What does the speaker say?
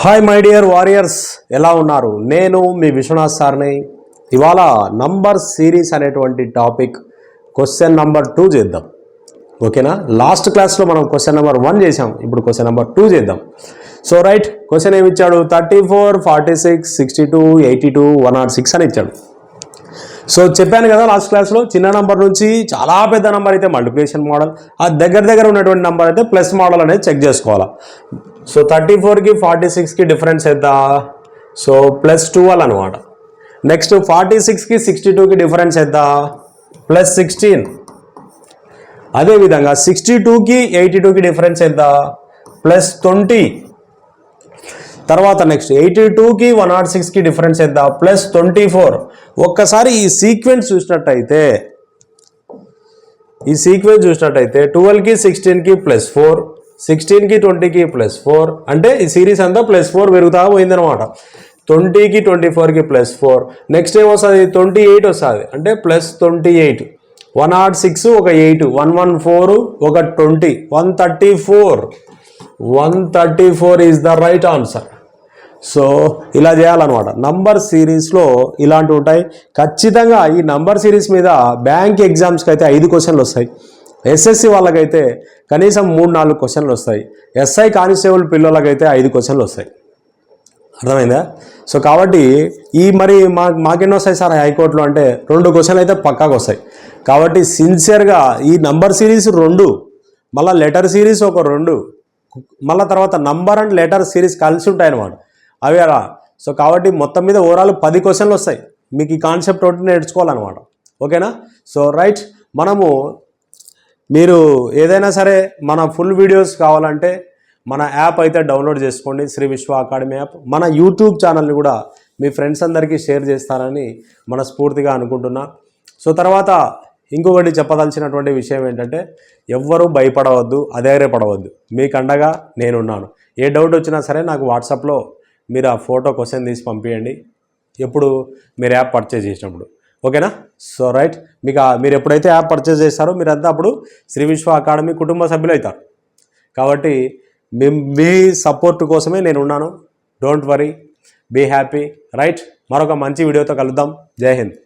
Hi my dear warriors, ఎలా ఉన్నారు? నేను మీ విశ్వనాథ్ సార్ని. ఇవాళ నంబర్ సిరీస్ అనేటువంటి టాపిక్ క్వశ్చన్ నెంబర్ 2 చేద్దాం. ఓకేనా? లాస్ట్ క్లాస్లో మనం క్వశ్చన్ నెంబర్ 1 చేసాం, ఇప్పుడు క్వశ్చన్ నెంబర్ 2 చేద్దాం. సో రైట్, క్వశ్చన్ ఏమి ఇచ్చాడు? 34, 46, 62, 82, 106 అని ఇచ్చాడు. సో చెప్పాను కదా లాస్ట్ క్లాస్లో, చిన్న నెంబర్ నుంచి చాలా పెద్ద నెంబర్ అయితే మల్టిప్లికేషన్ మోడల్, ఆ దగ్గర ఉన్నటువంటి నెంబర్ అయితే ప్లస్ మోడల్ అనేది చెక్ చేసుకోవాలి. సో 34కి 46కి డిఫరెన్స్ ఎంత? సో +12 అనమాట. నెక్స్ట్ 46కి 62కి డిఫరెన్స్ ఎంత? +16. అదేవిధంగా 62కి 82కి డిఫరెన్స్ ఎంత? +20. తర్వాత నెక్స్ట్ 82కి 106కి డిఫరెన్స్ ఎంత? +24. ఒక్కసారి ఈ సీక్వెన్స్ చూసినట్టయితే 12కి 16కి +4, 16కి 20కి +4, అంటే ఈ సిరీస్ అంతా +4 పెరుగుతా పోయిందనమాట. 20కి 24కి +4. నెక్స్ట్ ఏమొస్తుంది? 28 వస్తుంది, అంటే +28. 106 ఒక 8, 114 ఒక 20, 134 is the right answer. So ఇలా చేయాలన్నమాట. నంబర్ సిరీస్లో ఇలాంటివి ఉంటాయి. ఖచ్చితంగా ఈ నంబర్ సిరీస్ మీద బ్యాంక్ ఎగ్జామ్స్కి అయితే 5 క్వశ్చన్లు వస్తాయి. ఎస్ఎస్సి వాళ్ళకైతే కనీసం 3-4 క్వశ్చన్లు వస్తాయి. ఎస్ఐ కానిస్టేబుల్ పిల్లలకైతే 5 క్వశ్చన్లు వస్తాయి. అర్థమైందా? సో కాబట్టి మరి మాకెన్నో వస్తాయి సార్ హైకోర్టులో అంటే 2 క్వశ్చన్లు అయితే పక్కాగా వస్తాయి. కాబట్టి సిన్సియర్గా ఈ నంబర్ సిరీస్ 2, మళ్ళీ లెటర్ సిరీస్ ఒక 2, మళ్ళీ తర్వాత నంబర్ అండ్ లెటర్ సిరీస్ కలిసి ఉంటాయి అన్నమాట. అవి అలా. సో కాబట్టి మొత్తం మీద ఓవరాల్ 10 క్వశ్చన్లు వస్తాయి. మీకు ఈ కాన్సెప్ట్ ఒకటి నేర్చుకోవాలన్నమాట. ఓకేనా? సో రైట్, మీరు ఏదైనా సరే మన ఫుల్ వీడియోస్ కావాలంటే మన యాప్ అయితే డౌన్లోడ్ చేసుకోండి, శ్రీ విశ్వ అకాడమీ యాప్. మన యూట్యూబ్ ఛానల్ని కూడా మీ ఫ్రెండ్స్ అందరికీ షేర్ చేస్తారని మనస్ఫూర్తిగా అనుకుంటున్నా. సో తర్వాత ఇంకొకటి చెప్పదలసినటువంటి విషయం ఏంటంటే, ఎవ్వరూ భయపడవద్దు, అధైర్యపడవద్దు. మీకు అండగా నేనున్నాను. ఏ డౌట్ వచ్చినా సరే నాకు వాట్సాప్లో మీరు ఆ ఫోటో క్వశ్చన్ తీసి పంపించండి, ఎప్పుడు మీరు యాప్ పర్చేజ్ చేసినప్పుడు. ఓకేనా? సో రైట్, మీరు ఎప్పుడైతే యాప్ పర్చేజ్ చేస్తారో మీరంతా అప్పుడు శ్రీ విశ్వ అకాడమీ కుటుంబ సభ్యులు అవుతారు. కాబట్టి మీ సపోర్ట్ కోసమే నేను ఉన్నాను. Don't worry, be happy. Right, మరొక మంచి వీడియోతో కలుద్దాం. జై హింద్.